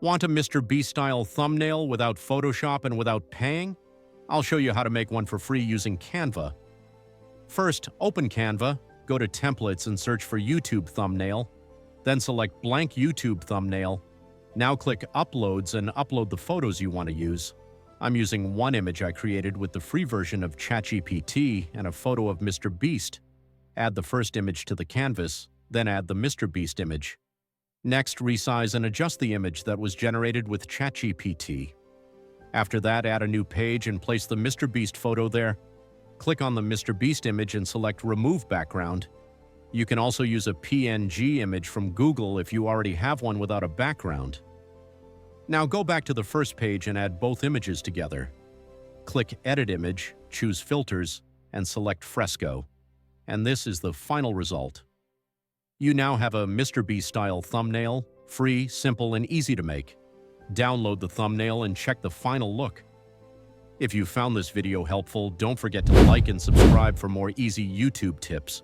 Want a MrBeast-style thumbnail without Photoshop and without paying? I'll show you how to make one for free using Canva. First, open Canva, go to Templates and search for YouTube thumbnail, then select blank YouTube thumbnail. Now click Uploads and upload the photos you want to use. I'm using one image I created with the free version of ChatGPT and a photo of Mr. Beast. Add the first image to the canvas, then add the Mr. Beast image. Next, resize and adjust the image that was generated with ChatGPT. After that, add a new page and place the Mr. Beast photo there. Click on the Mr. Beast image and select Remove Background. You can also use a PNG image from Google if you already have one without a background. Now go back to the first page and add both images together. Click Edit Image, choose Filters, and select Fresco. And this is the final result. You now have a Mr. Beast-style thumbnail, free, simple, and easy to make. Download the thumbnail and check the final look. If you found this video helpful, don't forget to like and subscribe for more easy YouTube tips.